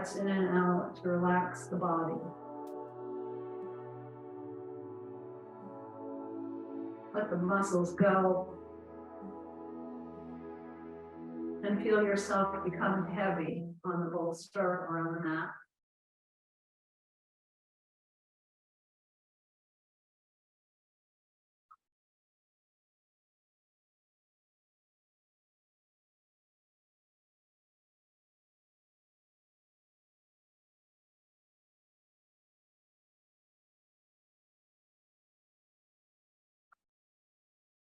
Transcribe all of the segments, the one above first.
breaths in and out to relax the body. Let the muscles go. And feel yourself become heavy on the bolster or on the mat.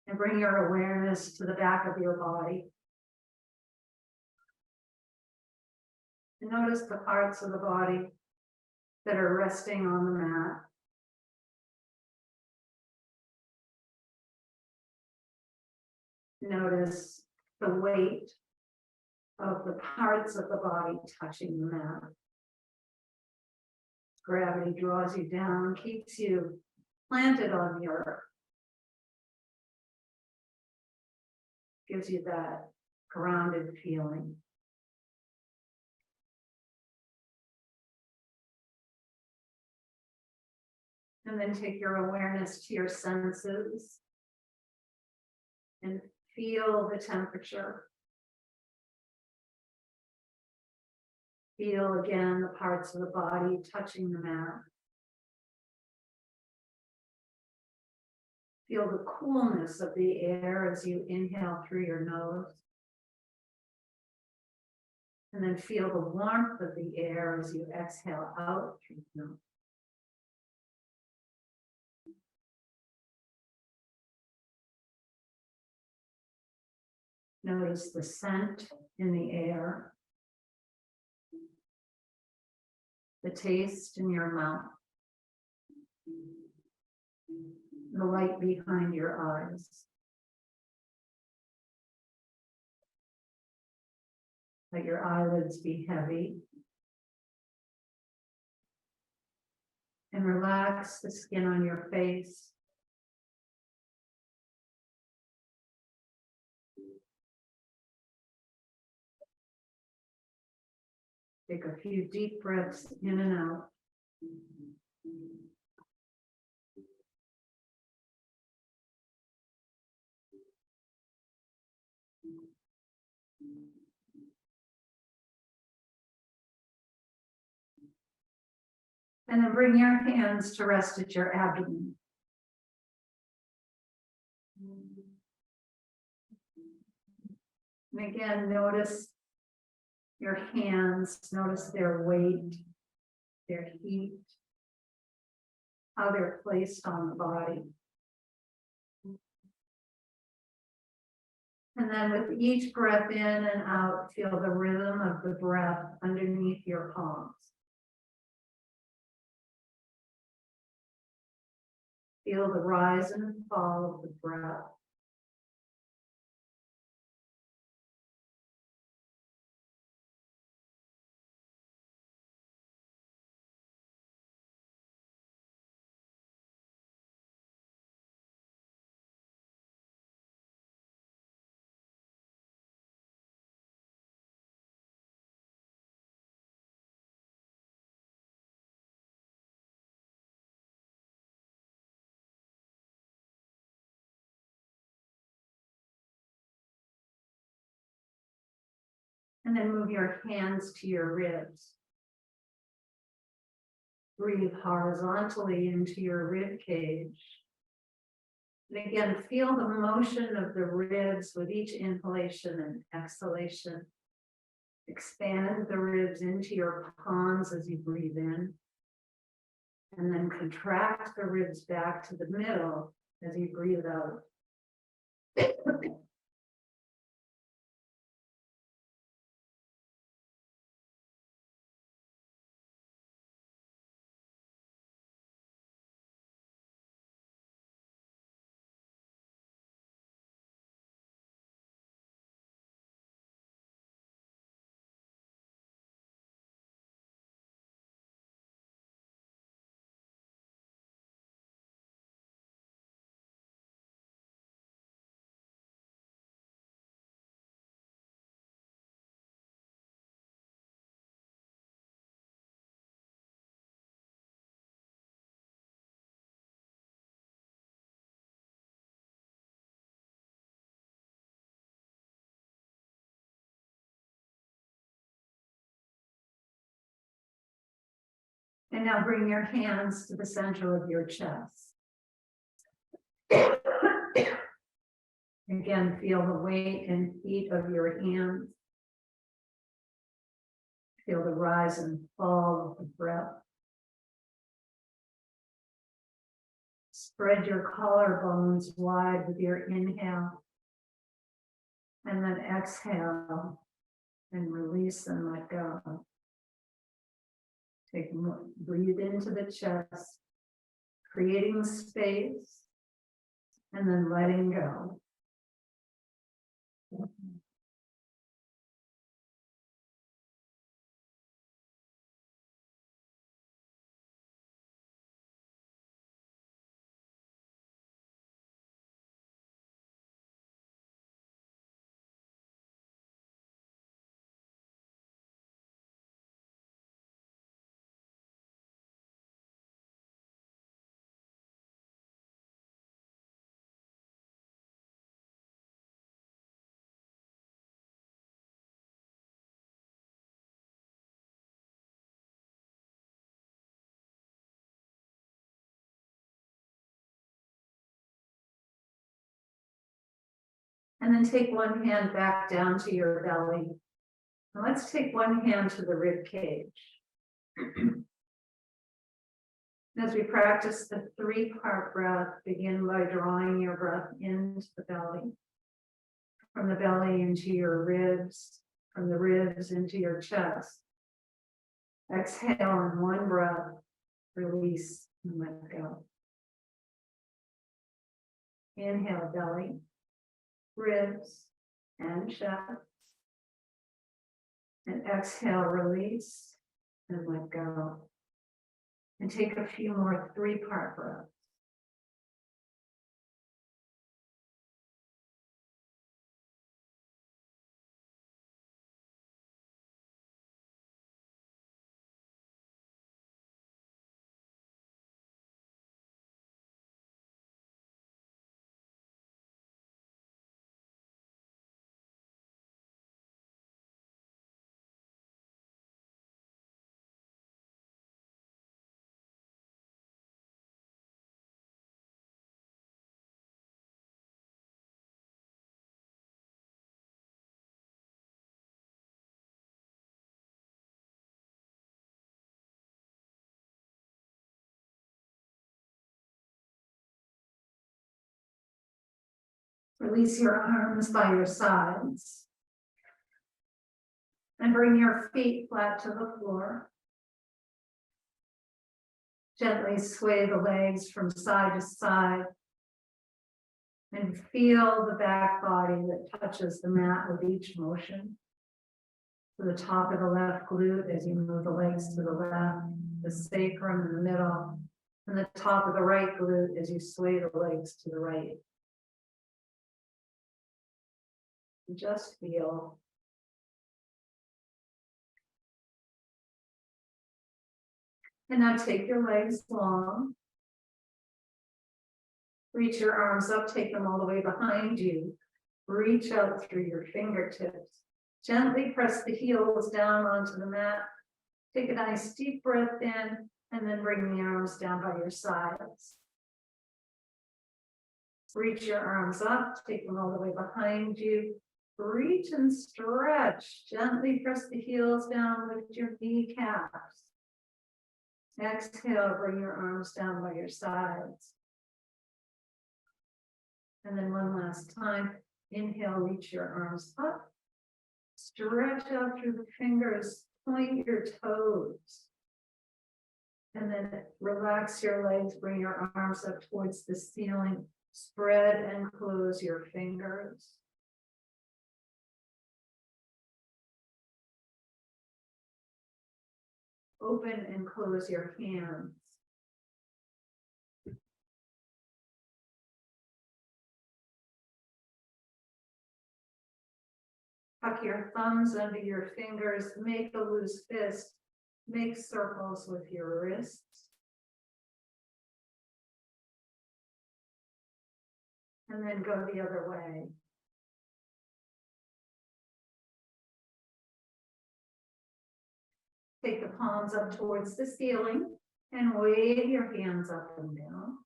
And bring your awareness to the back of your body. And notice the parts of the body that are resting on the mat. Notice the weight of the parts of the body touching the mat. Gravity draws you down, keeps you planted on the earth. Gives you that grounded feeling. And then take your awareness to your senses and feel the temperature. Feel again the parts of the body touching the mat. Feel the coolness of the air as you inhale through your nose. And then feel the warmth of the air as you exhale out through your nose. Notice the scent in the air, the taste in your mouth, the light behind your eyes. Let your eyelids be heavy. And relax the skin on your face. Take a few deep breaths in and out. And then bring your hands to rest at your abdomen. And again, notice your hands, notice their weight, their heat, how they're placed on the body. And then with each breath in and out, feel the rhythm of the breath underneath your palms. Feel the rise and fall of the breath. And then move your hands to your ribs. Breathe horizontally into your rib cage. And again, feel the motion of the ribs with each inhalation and exhalation. Expand the ribs into your palms as you breathe in. And then contract the ribs back to the middle as you breathe out. And now bring your hands to the center of your chest. Again, feel the weight and heat of your hands. Feel the rise and fall of the breath. Spread your collarbones wide with your inhale. And then exhale and release and let go. Breathe into the chest, creating space, and then letting go. And then take one hand back down to your belly. And let's take one hand to the rib cage. As we practice the 3-part breath, begin by drawing your breath into the belly. From the belly into your ribs, from the ribs into your chest. Exhale in one breath, release and let go. Inhale, belly, ribs, and chest. And exhale, release, and let go. And take a few more 3-part breaths. Release your arms by your sides. And bring your feet flat to the floor. Gently sway the legs from side to side. And feel the back body that touches the mat with each motion. To the top of the left glute as you move the legs to the left, the sacrum in the middle, and the top of the right glute as you sway the legs to the right. Just feel. And now take your legs long. Reach your arms up, take them all the way behind you. Reach out through your fingertips. Gently press the heels down onto the mat. Take a nice deep breath in, and then bring the arms down by your sides. Reach your arms up, take them all the way behind you. Reach and stretch. Gently press the heels down with your kneecaps. Exhale, bring your arms down by your sides. And then one last time, inhale, reach your arms up. Stretch out through the fingers, point your toes. And then relax your legs, bring your arms up towards the ceiling. Spread and close your fingers. Open and close your hands. Tuck your thumbs under your fingers, make a loose fist, make circles with your wrists. And then go the other way. Take the palms up towards the ceiling. And wave your hands up and down.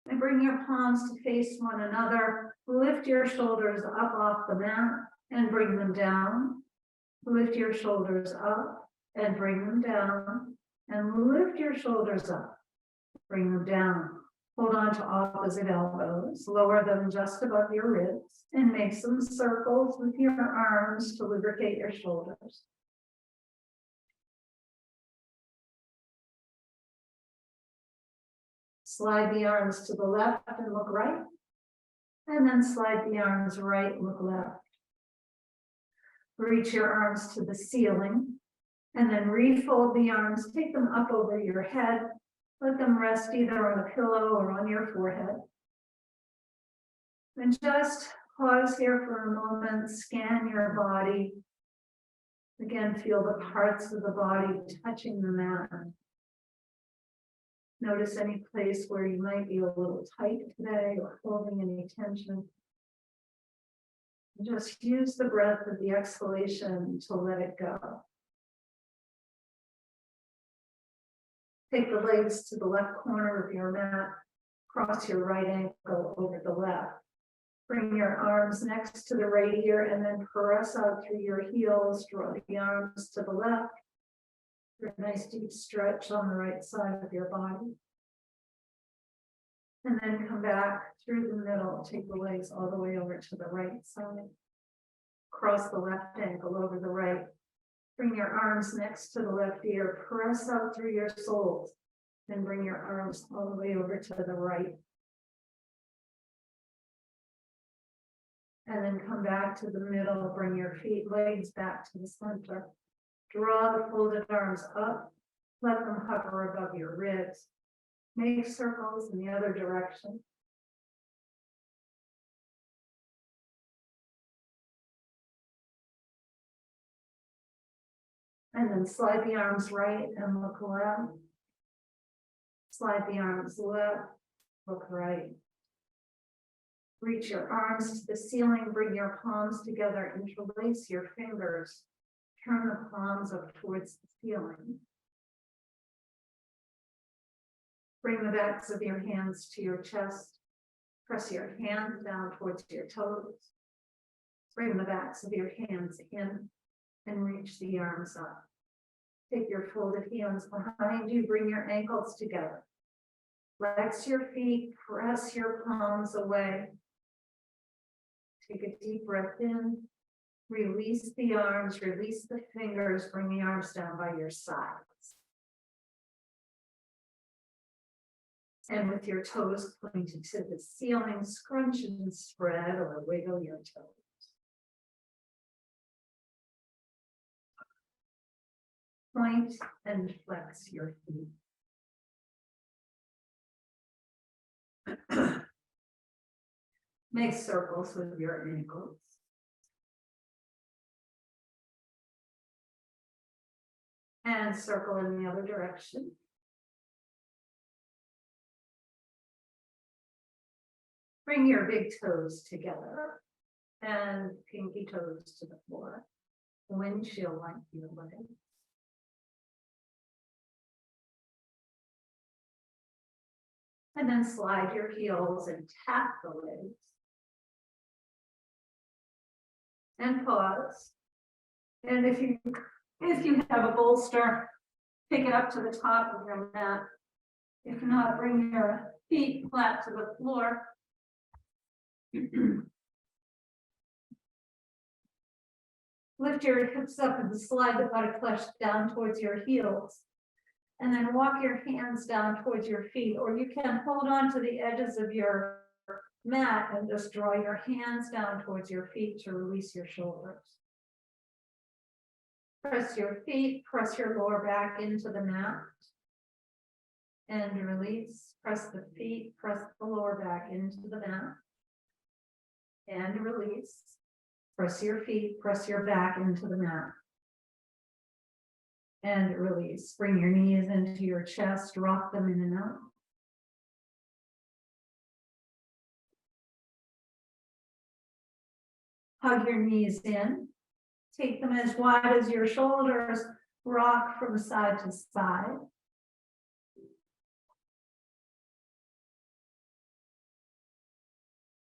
And bring your palms to face one another. Lift your shoulders up off the mat and bring them down. Lift your shoulders up and bring them down. And lift your shoulders up, bring them down. Hold on to opposite elbows, lower them just above your ribs, and make some circles with your arms to lubricate your shoulders. Slide the arms to the left and look right, and then slide the arms right and look left. Reach your arms to the ceiling, and then refold the arms, take them up over your head. Let them rest either on a pillow or on your forehead. And just pause here for a moment, scan your body. Again, feel the parts of the body touching the mat. Notice any place where you might be a little tight today or holding any tension. And just use the breath of the exhalation to let it go. Take the legs to the left corner of your mat, cross your right ankle over the left. Bring your arms next to the right ear and then press out through your heels, draw the arms to the left. A nice deep stretch on the right side of your body. And then come back through the middle, take the legs all the way over to the right side. Cross the left ankle over the right. Bring your arms next to the left ear, press out through your soles, then bring your arms all the way over to the right. And then come back to the middle, bring your legs back to the center. Draw the folded arms up, let them hover above your ribs. Make circles in the other direction. And then slide the arms right and look left. Slide the arms left, look right. Reach your arms to the ceiling, bring your palms together, interlace your fingers. Turn the palms up towards the ceiling. Bring the backs of your hands to your chest. Press your hands down towards your toes. Bring the backs of your hands in and reach the arms up. Take your folded hands behind you, bring your ankles together. Flex your feet, press your palms away. Take a deep breath in, release the arms, release the fingers, bring the arms down by your sides. And with your toes pointed to the ceiling, scrunch and spread or wiggle your toes. Point and flex your feet. Make circles with your ankles. And circle in the other direction. Bring your big toes together and pinky toes to the floor. Windshield like your legs. And then slide your heels and tap the legs. And pause. And if you have a bolster, pick it up to the top of your mat. If not, bring your feet flat to the floor. Lift your hips up and slide the buttock flesh down towards your heels. And then walk your hands down towards your feet, or you can hold on to the edges of your mat and just draw your hands down towards your feet to release your shoulders. Press your feet, press your lower back into the mat. And release, press the feet, press the lower back into the mat. And release, press your feet, press your back into the mat. And release. Bring your knees into your chest, rock them in and out. Hug your knees in. Take them as wide as your shoulders, rock from side to side.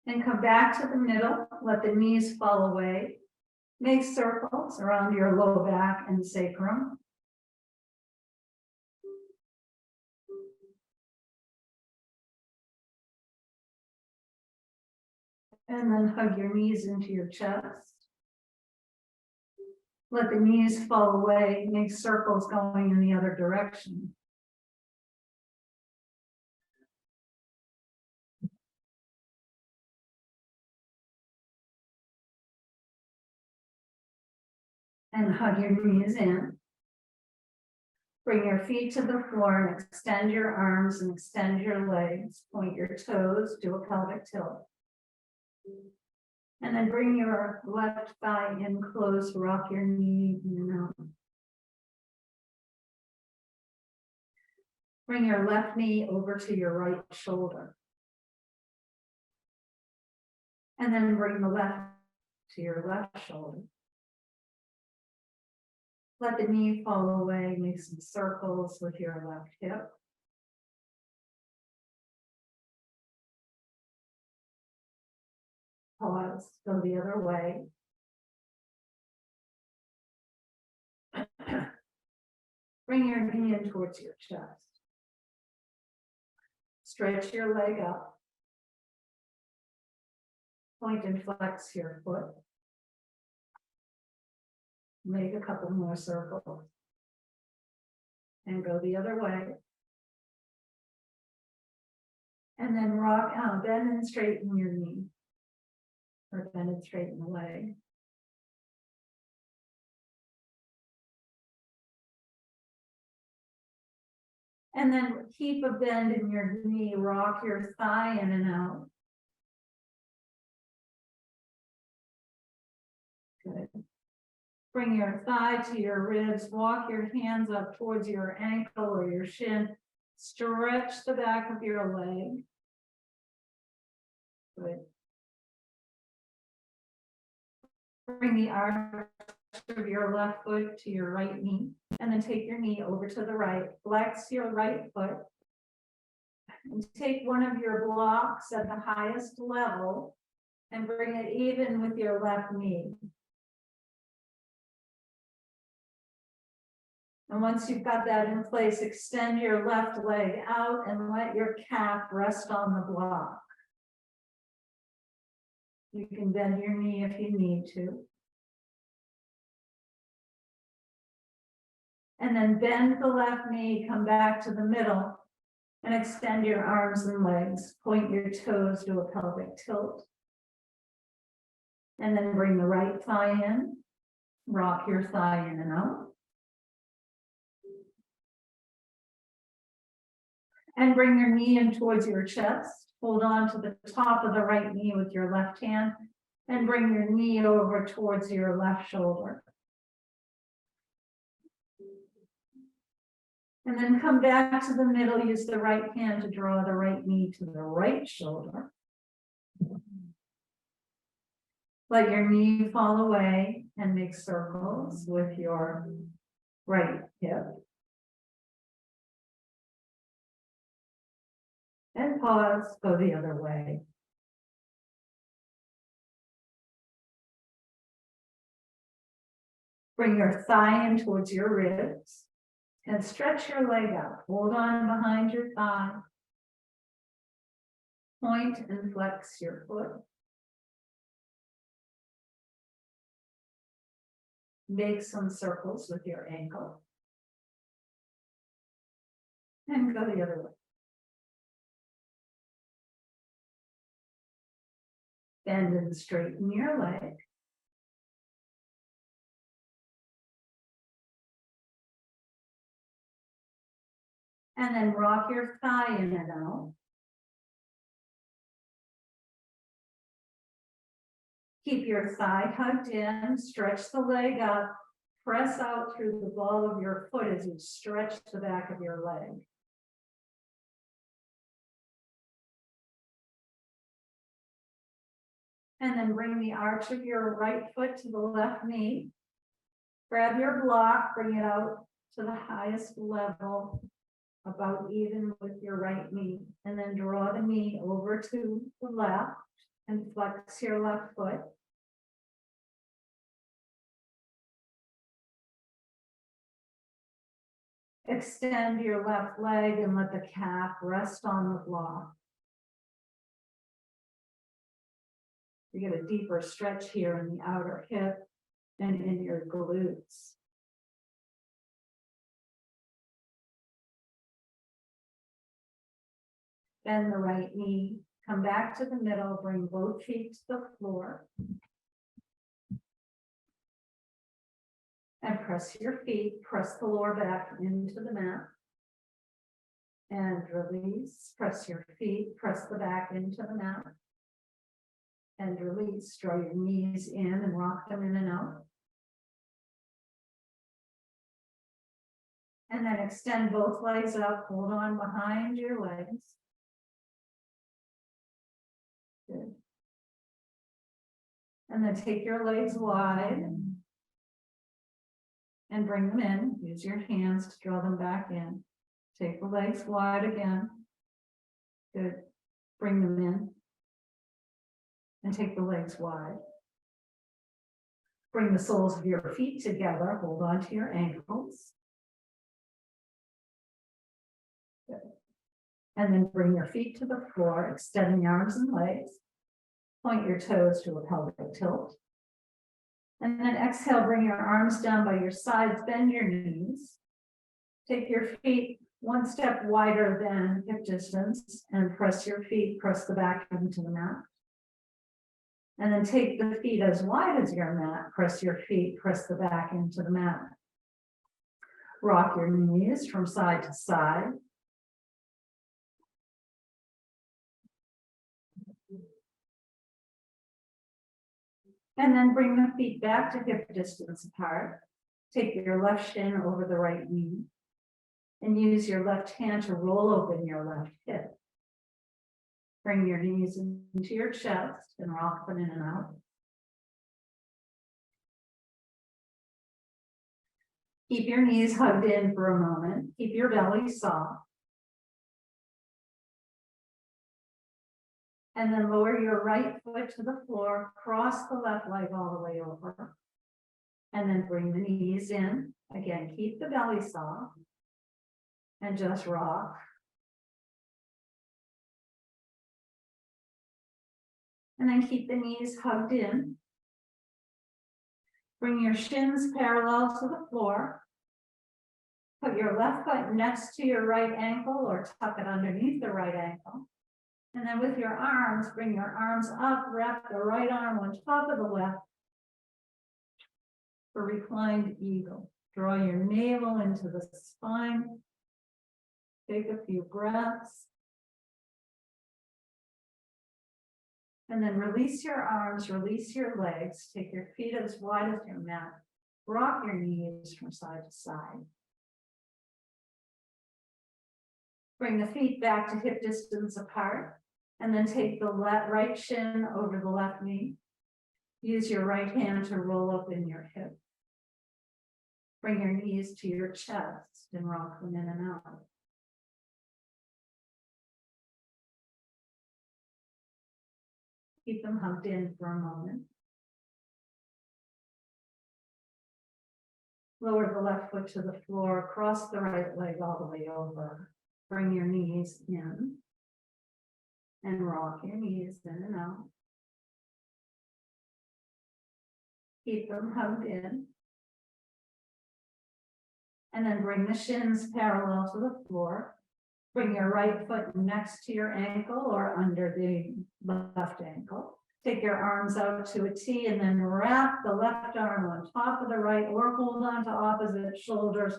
And come back to the middle, let the knees fall away. Make circles around your low back and sacrum. And then hug your knees into your chest. Let the knees fall away, make circles going in the other direction. And hug your knees in. Bring your feet to the floor and extend your arms and extend your legs. Point your toes, do a pelvic tilt. And then bring your left thigh in close, rock your knee in and out. Bring your left knee over to your right shoulder. And then bring the left to your left shoulder. Let the knee fall away, make some circles with your left hip. Pause, go the other way. Bring your knee in towards your chest. Stretch your leg up. Point and flex your foot. Make a couple more circles. And go the other way. And then rock out, bend and straighten your knee. Or bend and straighten the leg. And then keep a bend in your knee, rock your thigh in and out. Good. Bring your thigh to your ribs, walk your hands up towards your ankle or your shin. Stretch the back of your leg. Good. Bring the arch of your left foot to your right knee, and then take your knee over to the right. Flex your right foot. And take one of your blocks at the highest level and bring it even with your left knee. And once you've got that in place, extend your left leg out and let your calf rest on the block. You can bend your knee if you need to. And then bend the left knee, come back to the middle, and extend your arms and legs. Point your toes, do a pelvic tilt. And then bring the right thigh in, rock your thigh in and out. And bring your knee in towards your chest. Hold on to the top of the right knee with your left hand and bring your knee over towards your left shoulder. And then come back to the middle, use the right hand to draw the right knee to the right shoulder. Let your knee fall away and make circles with your right hip. And pause, go the other way. Bring your thigh in towards your ribs and stretch your leg out. Hold on behind your thigh. Point and flex your foot. Make some circles with your ankle. And go the other way. Bend and straighten your leg. And then rock your thigh in and out. Keep your thigh hugged in, stretch the leg up, press out through the ball of your foot as you stretch the back of your leg. And then bring the arch of your right foot to the left knee Grab your block, bring it out to the highest level, about even with your right knee, and then draw the knee over to the left and flex your left foot. Extend your left leg and let the calf rest on the block. You get a deeper stretch here in the outer hip and in your glutes. Bend the right knee, come back to the middle, bring both feet to the floor. And press your feet, press the lower back into the mat. And release, press your feet, press the back into the mat. And release, draw your knees in and rock them in and out. And then extend both legs up, hold on behind your legs. Good. And then take your legs wide and bring them in. Use your hands to draw them back in. Take the legs wide again. Good. Bring them in. And take the legs wide. Bring the soles of your feet together. Hold on to your ankles. Good. And then bring your feet to the floor, extending arms and legs. Point your toes to a pelvic tilt. And then exhale, bring your arms down by your sides, bend your knees. Take your feet one step wider than hip distance and press your feet, press the back into the mat. And then take the feet as wide as your mat, press your feet, press the back into the mat. Rock your knees from side to side. And then bring the feet back to hip distance apart. Take your left shin over the right knee. And use your left hand to roll open your left hip. Bring your knees into your chest and rock them in and out. Keep your knees hugged in for a moment. Keep your belly soft. And then lower your right foot to the floor, cross the left leg all the way over. And then bring the knees in. Again, keep the belly soft. And just rock. And then keep the knees hugged in. Bring your shins parallel to the floor. Put your left foot next to your right ankle or tuck it underneath the right ankle. And then with your arms, bring your arms up, wrap the right arm on top of the left for reclined eagle. Draw your navel into the spine. Take a few breaths. And then release your arms, release your legs. Take your feet as wide as your mat. Rock your knees from side to side. Bring the feet back to hip distance apart. And then take the right shin over the left knee. Use your right hand to roll open your hip. Bring your knees to your chest and rock them in and out. Keep them hugged in for a moment. Lower the left foot to the floor, cross the right leg all the way over. Bring your knees in. And rock your knees in and out. Keep them hugged in. And then bring the shins parallel to the floor. Bring your right foot next to your ankle or under the left ankle. Take your arms out to a T and then wrap the left arm on top of the right or hold on to opposite shoulders.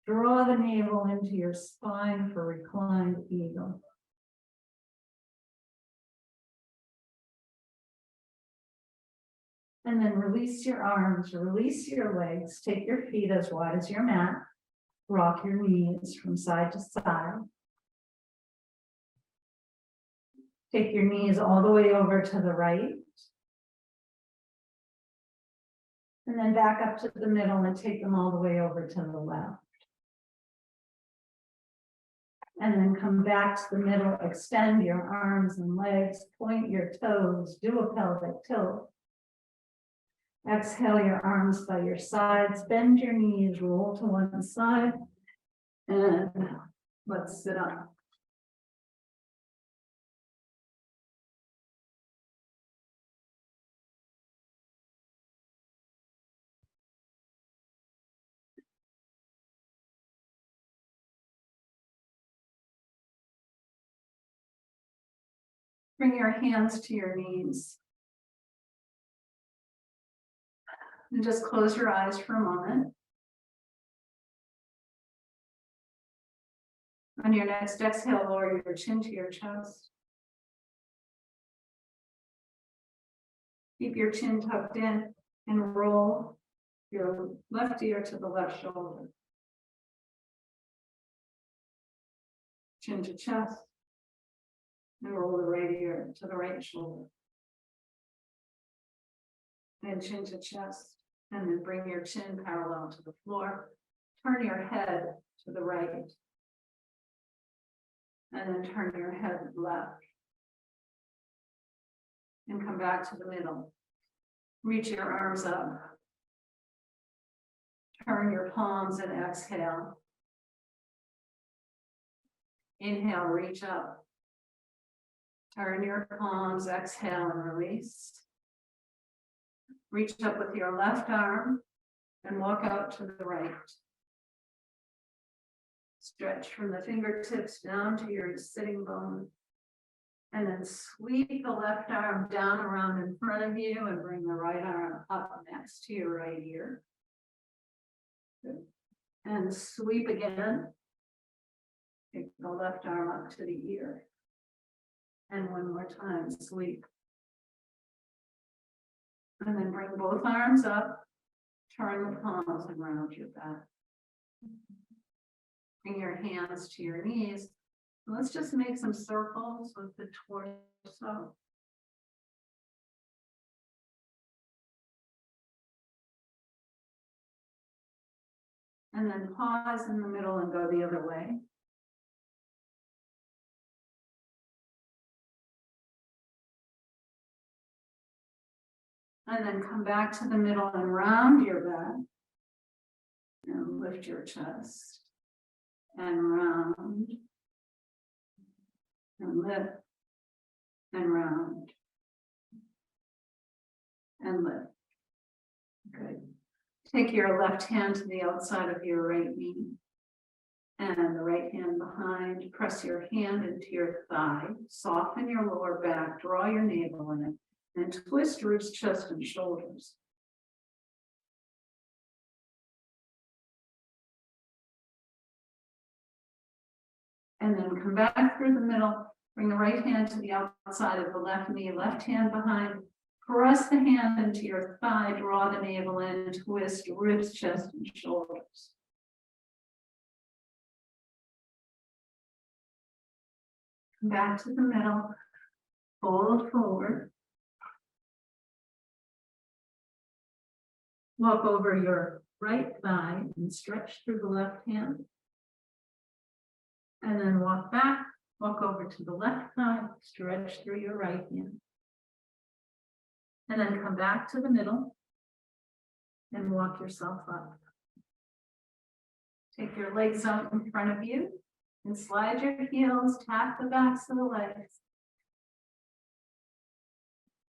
Draw the navel into your spine for reclined eagle. And then release your arms, release your legs, take your feet as wide as your mat, rock your knees from side to side. Take your knees all the way over to the right. And then back up to the middle and take them all the way over to the left. And then come back to the middle, extend your arms and legs, point your toes, do a pelvic tilt. Exhale your arms by your sides, bend your knees, roll to one side, and let's sit up. Bring your hands to your knees. And just close your eyes for a moment. On your next exhale, lower your chin to your chest. Keep your chin tucked in and roll your left ear to the left shoulder. Chin to chest. And roll the right ear to the right shoulder. And chin to chest. And then bring your chin parallel to the floor. Turn your head to the right. And then turn your head left. And come back to the middle. Reach your arms up. Turn your palms and exhale. Inhale, reach up. Turn your palms, exhale and release. Reach up with your left arm and walk out to the right. Stretch from the fingertips down to your sitting bone. And then sweep the left arm down around in front of you and bring the right arm up next to your right ear. Good. And sweep again. Take the left arm up to the ear. And one more time, sweep. And then bring both arms up. Turn the palms around your back. Bring your hands to your knees. Let's just make some circles with the torso. And then pause in the middle and go the other way. And then come back to the middle and round your back. And lift your chest. And round. And lift. And round. And lift. Good. Take your left hand to the outside of your right knee. And the right hand behind. Press your hand into your thigh. Soften your lower back. Draw your navel in. And twist ribs, chest, and shoulders. And then come back through the middle. Bring the right hand to the outside of the left knee, left hand behind. Press the hand into your thigh, draw the navel in, twist ribs, chest, and shoulders. Come back to the middle, fold forward. Walk over your right thigh and stretch through the left hand. And then walk back, walk over to the left thigh, stretch through your right hand. And then come back to the middle and walk yourself up. Take your legs out in front of you and slide your heels, tap the backs of the legs.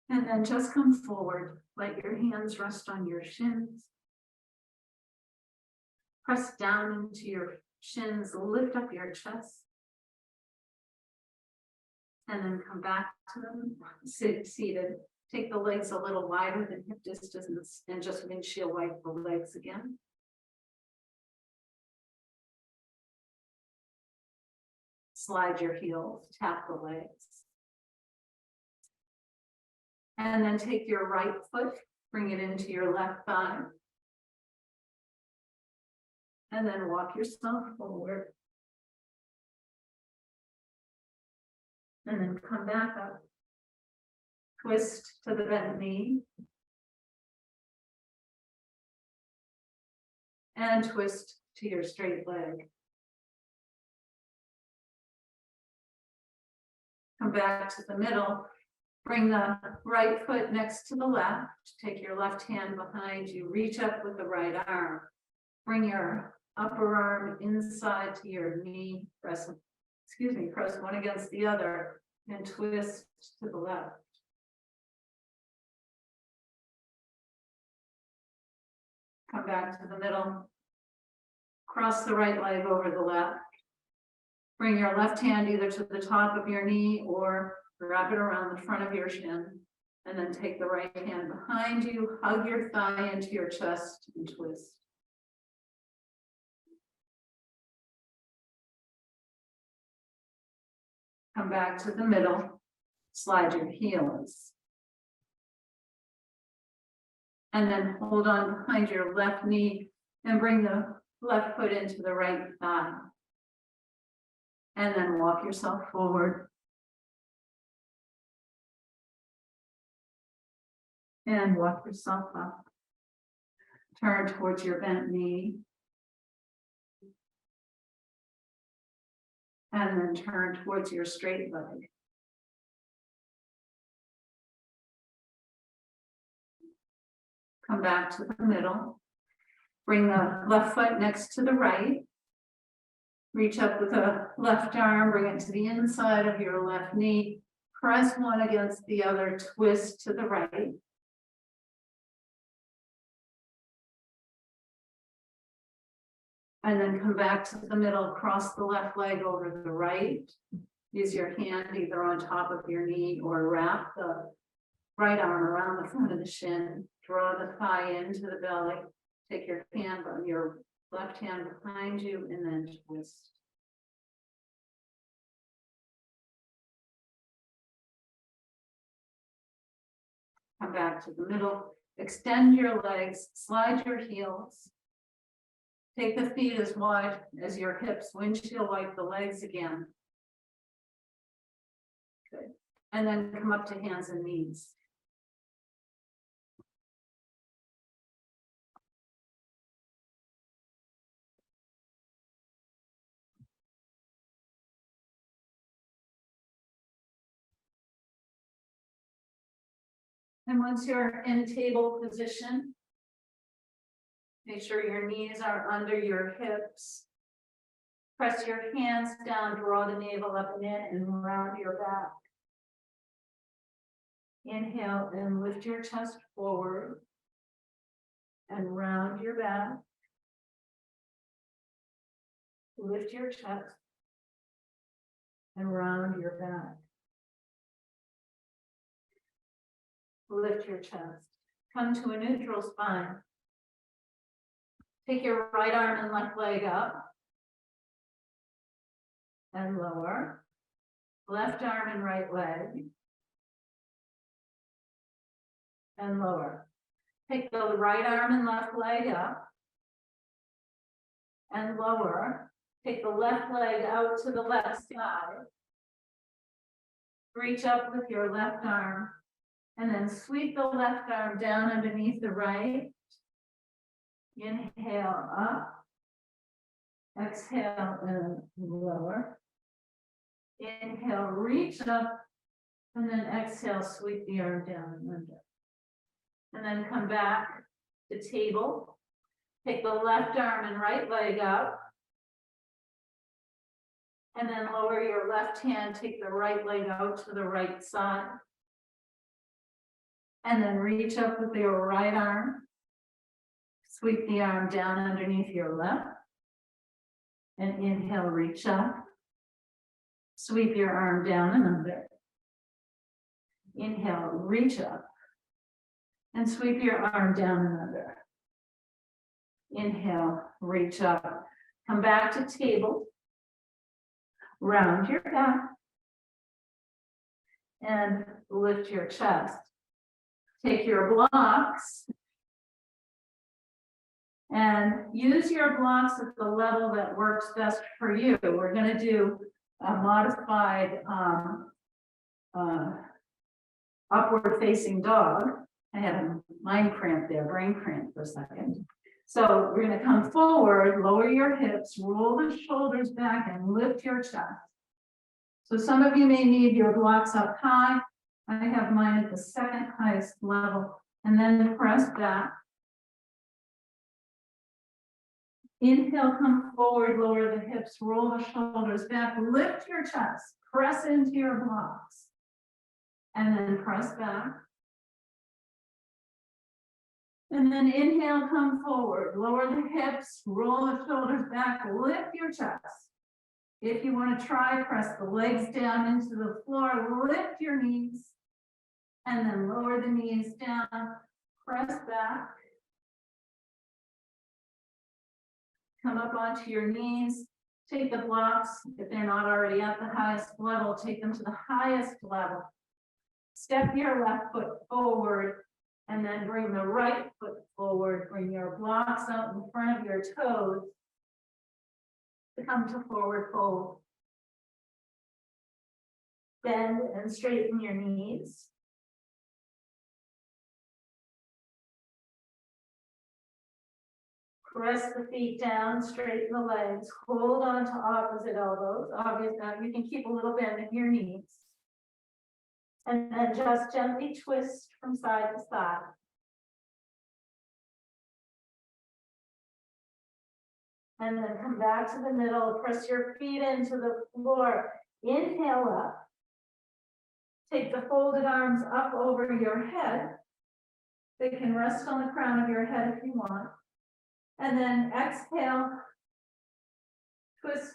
And then just come forward. Let your hands rest on your shins. Press down into your shins, lift up your chest. And then come back to them, sit seated. Take the legs a little wider than hip distance and just windshield wipe the legs again. Slide your heels, tap the legs. And then take your right foot, bring it into your left thigh. And then walk yourself forward. And then come back up. Twist to the bent knee. and twist to your straight leg. Come back to the middle. Bring the right foot next to the left. Take your left hand behind you. Reach up with the right arm. Bring your upper arm inside to your knee. Press one against the other and twist to the left. Come back to the middle. Cross the right leg over the left. Bring your left hand either to the top of your knee or wrap it around the front of your shin. And then take the right hand behind you, hug your thigh into your chest and twist. Come back to the middle, slide your heels. And then hold on behind your left knee and bring the left foot into the right thigh. And then walk yourself forward. And walk yourself up. Turn towards your bent knee. And then turn towards your straight leg. Come back to the middle. Bring the left foot next to the right. Reach up with the left arm, bring it to the inside of your left knee. Press one against the other, twist to the right. And then come back to the middle, cross the left leg over the right. Use your hand either on top of your knee or wrap the right arm around the front of the shin. Draw the thigh into the belly. Take your hand on your left hand behind you and then twist. Come back to the middle. Extend your legs, slide your heels. Take the feet as wide as your hips, windshield wipe the legs again. Good. And then come up to hands and knees. And once you're in table position, make sure your knees are under your hips. Press your hands down, draw the navel up and in, and round your back. Inhale and lift your chest forward and round your back. Lift your chest and round your back. Lift your chest. Come to a neutral spine. Take your right arm and left leg up and lower. Left arm and right leg and lower. Take the right arm and left leg up and lower. Take the left leg out to the left side. Reach up with your left arm and then sweep the left arm down underneath the right. Inhale up. Exhale and lower. Inhale, reach up, and then exhale, sweep the arm down and under. And then come back to table. Take the left arm and right leg up. And then lower your left hand, take the right leg out to the right side. And then reach up with your right arm. Sweep the arm down underneath your left. And inhale, reach up. Sweep your arm down and under. Inhale, reach up. And sweep your arm down and under. Inhale, reach up. Come back to table. Round your back. And lift your chest. Take your blocks. And use your blocks at the level that works best for you. We're going to do a modified upward facing dog. I had a mind cramp there, brain cramp for a second. So we're gonna come forward, lower your hips, roll the shoulders back and lift your chest. So some of you may need your blocks up high. I have mine at the second highest level, and then press back. Inhale, come forward, lower the hips, roll the shoulders back, lift your chest, press into your blocks, and then press back. And then inhale, come forward, lower the hips, roll the shoulders back, lift your chest. If you want to try, press the legs down into the floor, lift your knees, and then lower the knees down, press back. Come up onto your knees, take the blocks, if they're not already at the highest level, take them to the highest level. Step your left foot forward, and then bring the right foot forward. Bring your blocks out in front of your toes to come to forward fold. Bend and straighten your knees. Press the feet down, straighten the legs, hold on to opposite elbows. Obviously, you can keep a little bend in your knees. And then just gently twist from side to side. And then come back to the middle, press your feet into the floor. Inhale up. Take the folded arms up over your head. They can rest on the crown of your head if you want. And then exhale, twist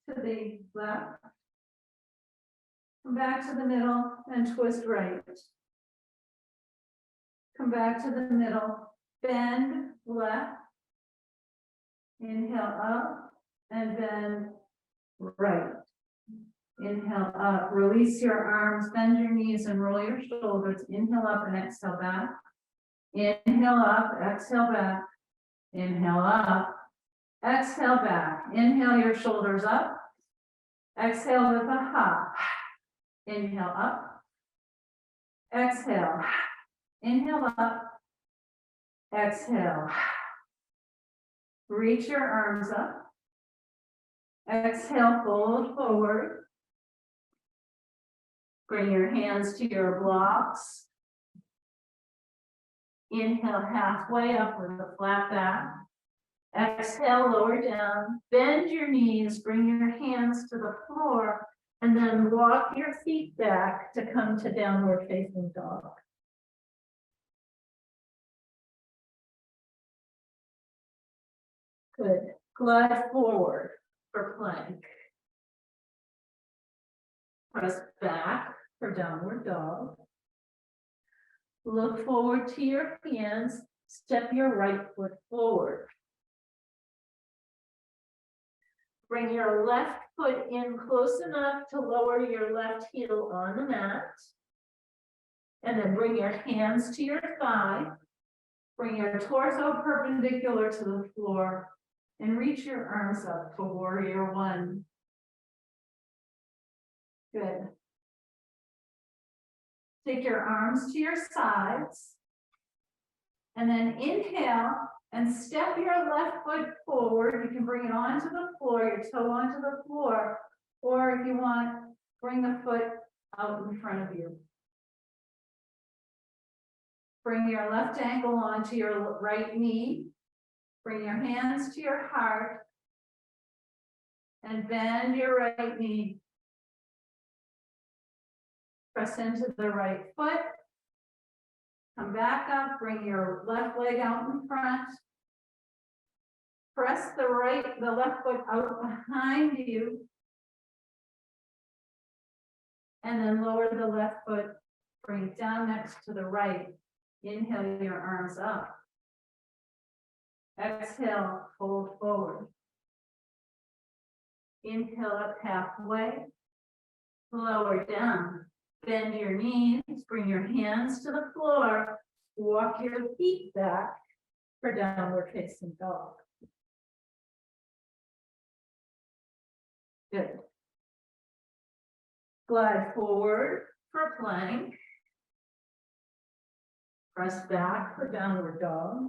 to the left. Come back to the middle and twist right. Come back to the middle, bend left. Inhale up and bend right. Inhale up, release your arms, bend your knees and roll your shoulders. Inhale up and exhale back. Inhale up, exhale back. Inhale up, exhale back. Inhale your shoulders up. Exhale with a hop. Inhale up. Exhale. Inhale up. Exhale. Reach your arms up. Exhale, fold forward. Bring your hands to your blocks. Inhale halfway up with a flat back. Exhale, lower down. Bend your knees, bring your hands to the floor, and then walk your feet back to come to downward facing dog. Good. Glide forward for plank. Press back for downward dog. Look forward to your hands. Step your right foot forward. Bring your left foot in close enough to lower your left heel on the mat. And then bring your hands to your thigh. Bring your torso perpendicular to the floor and reach your arms up to warrior one. Good. Take your arms to your sides. And then inhale and step your left foot forward. You can bring it onto the floor, your toe onto the floor, or if you want, bring the foot out in front of you. Bring your left ankle onto your right knee. Bring your hands to your heart and bend your right knee. Press into the right foot. Come back up, bring your left leg out in front. Press the left foot out behind you. And then lower the left foot, bring it down next to the right. Inhale your arms up. Exhale, fold forward. Inhale up halfway. Lower down. Bend your knees, bring your hands to the floor, walk your feet back for downward facing dog. Good. Glide forward for plank. Press back for downward dog.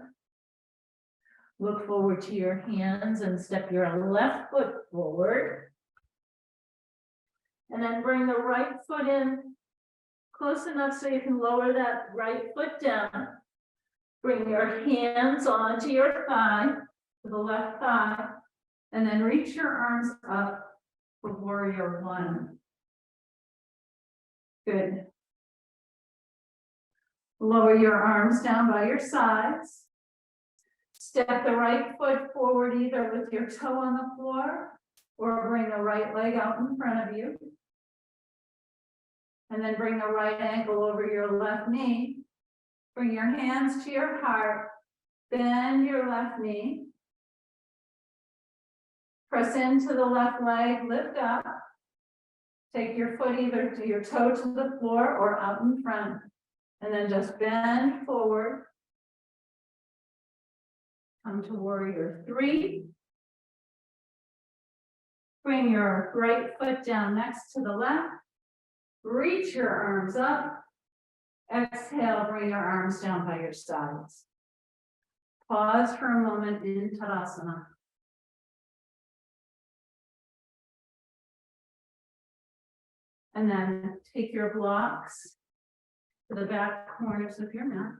Look forward to your hands and step your left foot forward. And then bring the right foot in close enough so you can lower that right foot down. Bring your hands onto your thigh, to the left thigh, and then reach your arms up for warrior one. Good. Lower your arms down by your sides. Step the right foot forward either with your toe on the floor or bring the right leg out in front of you. And then bring the right ankle over your left knee. Bring your hands to your heart. Bend your left knee. Press into the left leg, lift up. Take your foot either to your toe to the floor or out in front. And then just bend forward. Come to warrior three. Bring your right foot down next to the left. Reach your arms up. Exhale, bring your arms down by your sides. Pause for a moment in Tadasana. And then take your blocks to the back corners of your mat.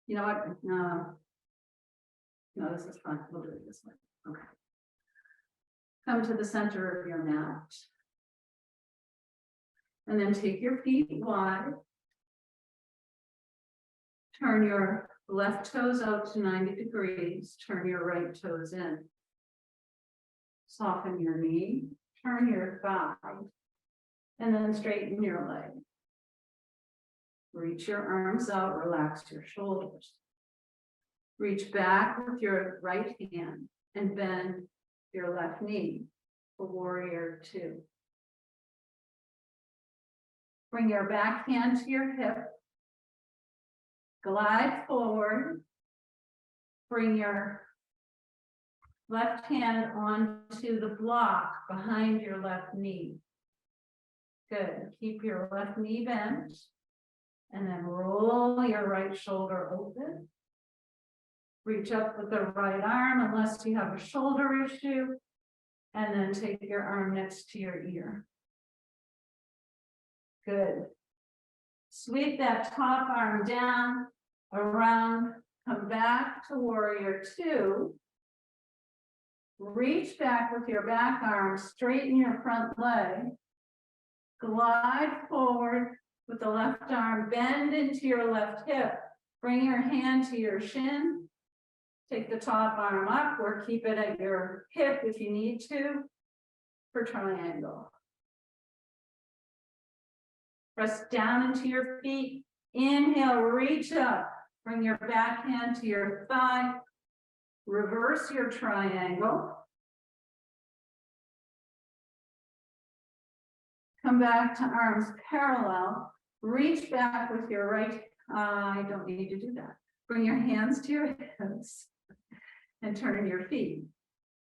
You know what? No, this is fun. We'll do it this way. Okay. Come to the center of your mat. And then take your feet wide. Turn your left toes out to 90 degrees. Turn your right toes in. Soften your knee. Turn your thigh. And then straighten your leg. Reach your arms out. Relax your shoulders. Reach back with your right hand and bend your left knee for warrior two. Bring your back hand to your hip. Glide forward. Bring your left hand onto the block behind your left knee. Good. Keep your left knee bent. And then roll your right shoulder open. Reach up with the right arm unless you have a shoulder issue. And then take your arm next to your ear. Good. Sweep that top arm down, around, come back to warrior two. Reach back with your back arm, straighten your front leg. Glide forward with the left arm, bend into your left hip. Bring your hand to your shin. Take the top arm up or keep it at your hip if you need to for triangle. Press down into your feet. Inhale, reach up. Bring your back hand to your thigh. Reverse your triangle. Come back to arms parallel. Reach back with your right. I don't need to do that. Bring your hands to your hips and turn your feet.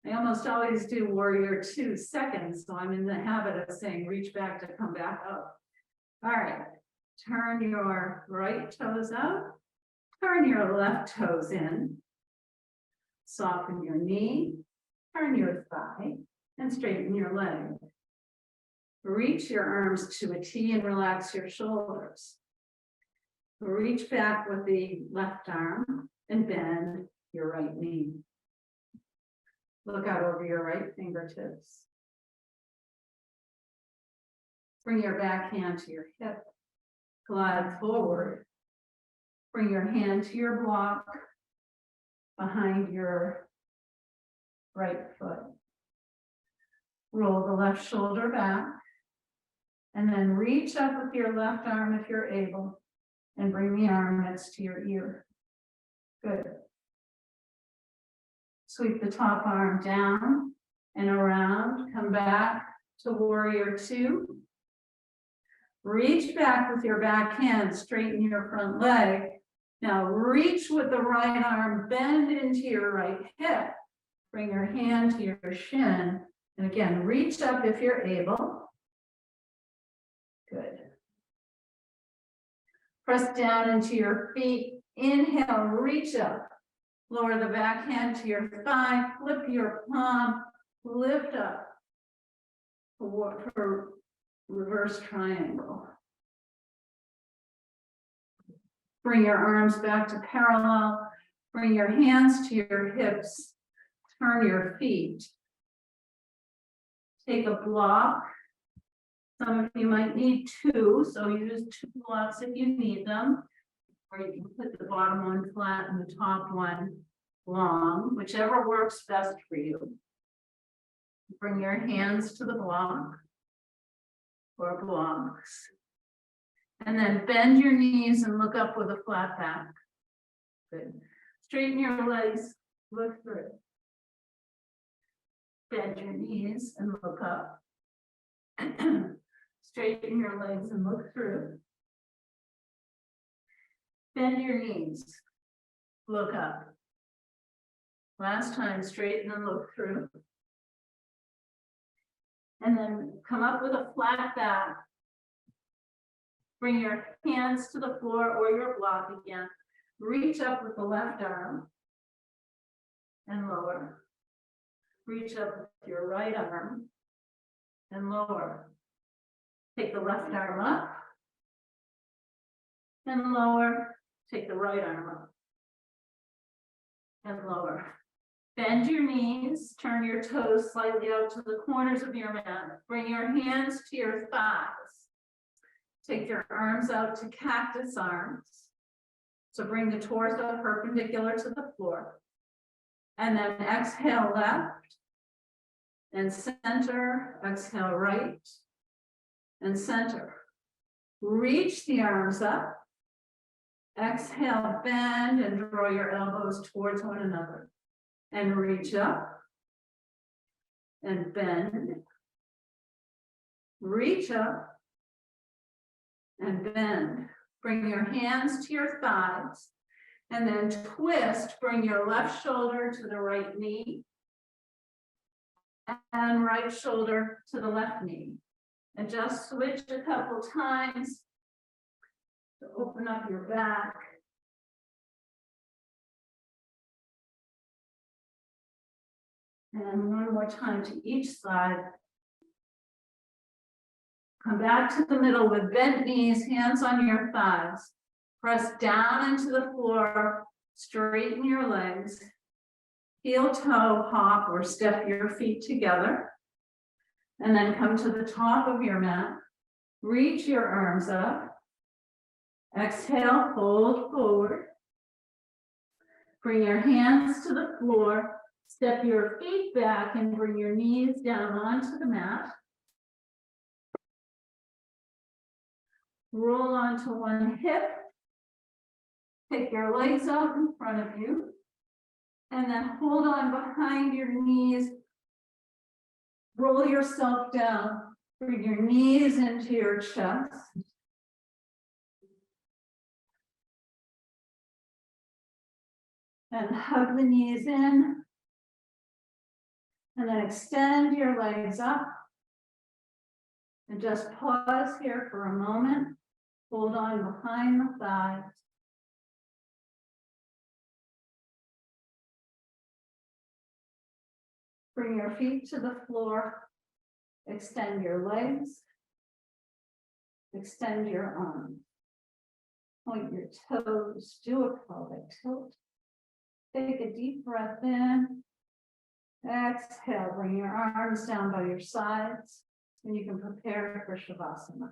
I almost always do warrior 2 seconds, so I'm in the habit of saying reach back to come back up. All right, turn your right toes out, turn your left toes in, soften your knee, turn your thigh, and straighten your leg. Reach your arms to a T and relax your shoulders. Reach back with the left arm and bend your right knee. Look out over your right fingertips. Bring your back hand to your hip. Glide forward. Bring your hand to your block behind your right foot. Roll the left shoulder back. And then reach up with your left arm if you're able. And bring the arm next to your ear. Good. Sweep the top arm down and around. Come back to warrior 2. Reach back with your back hand, straighten your front leg. Now reach with the right arm, bend into your right hip. Bring your hand to your shin. And again, reach up if you're able. Good. Press down into your feet. Inhale, reach up. Lower the back hand to your thigh. Flip your palm. Lift up for reverse triangle. Bring your arms back to parallel. Bring your hands to your hips. Turn your feet. Take a block. Some of you might need two, so use two blocks if you need them. Or you can put the bottom one flat and the top one long, whichever works best for you. Bring your hands to the block or blocks. And then bend your knees and look up with a flat back. Good. Straighten your legs, look through. Bend your knees and look up. Straighten your legs and look through. Bend your knees, look up. Last time, straighten and look through. And then come up with a flat back. Bring your hands to the floor or your block again. Reach up with the left arm and lower. Reach up with your right arm and lower. Take the left arm up and lower. Take the right arm up and lower. Bend your knees, turn your toes slightly out to the corners of your mat. Bring your hands to your thighs. Take your arms out to cactus arms. So bring the torso perpendicular to the floor. And then exhale left and center, exhale right and center. Reach the arms up. Exhale, bend and draw your elbows towards one another. And reach up and bend. Reach up and bend. Bring your hands to your thighs and then twist. Bring your left shoulder to the right knee and right shoulder to the left knee. And just switch a couple times to open up your back. And one more time to each side. Come back to the middle with bent knees, hands on your thighs. Press down into the floor, straighten your legs. Heel toe hop or step your feet together. And then come to the top of your mat. Reach your arms up. Exhale, fold forward. Bring your hands to the floor. Step your feet back and bring your knees down onto the mat. Roll onto one hip. Take your legs out in front of you. And then hold on behind your knees. Roll yourself down. Bring your knees into your chest. And hug the knees in. And then extend your legs up. And just pause here for a moment. Hold on behind the thighs. Bring your feet to the floor. Extend your legs. Extend your arms. Point your toes. Do a pelvic tilt. Take a deep breath in. Exhale. Bring your arms down by your sides. And you can prepare for Shavasana.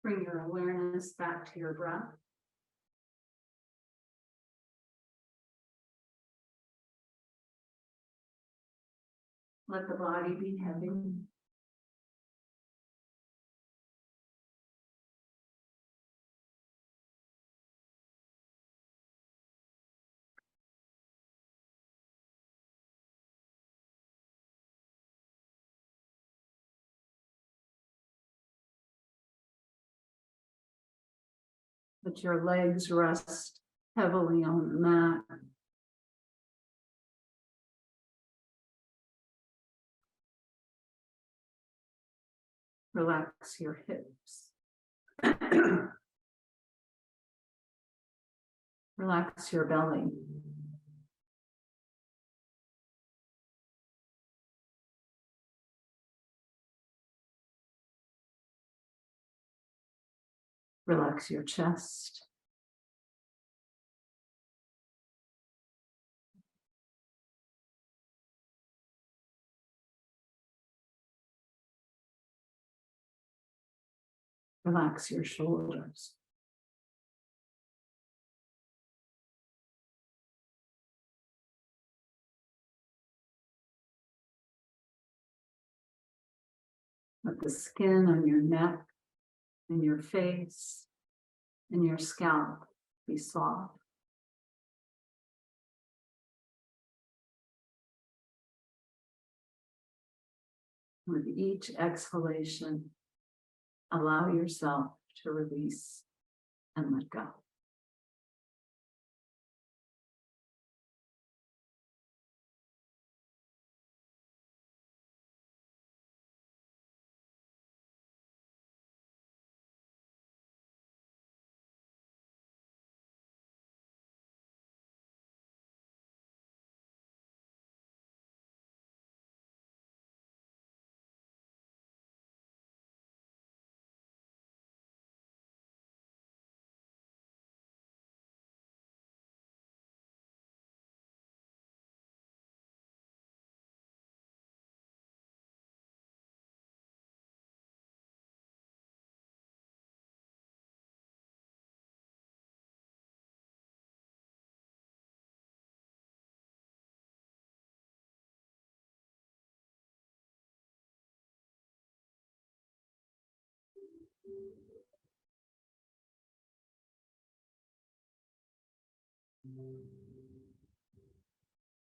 Bring your awareness back to your breath. Let the body be heavy. Let your legs rest heavily on the mat. Relax your hips. Relax your belly. Relax your chest. Relax your shoulders. Let the skin on your neck and your face and your scalp be soft. With each exhalation, allow yourself to release and let go.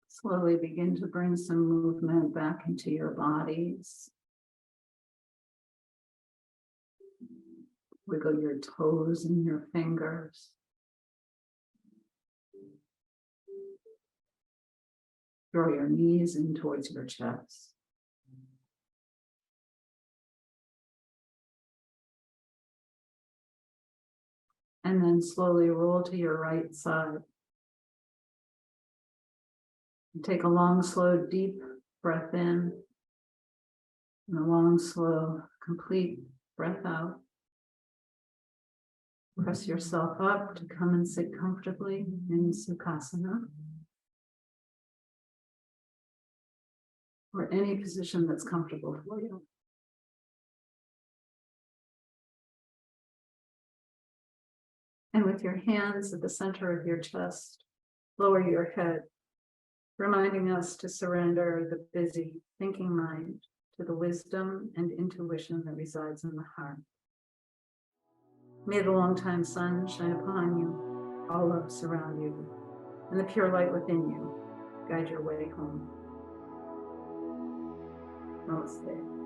Slowly begin to bring some movement back into your bodies. Wiggle your toes and your fingers. Draw your knees in towards your chest. And then slowly roll to your right side. And take a long, slow, deep breath in. And a long, slow, complete breath out. Press yourself up to come and sit comfortably in Sukhasana. Or any position that's comfortable for you. And with your hands at the center of your chest, lower your head, reminding us to surrender the busy thinking mind to the wisdom and intuition that resides in the heart. May the longtime sun shine upon you, all love surround you, and the pure light within you guide your way home. Namaste.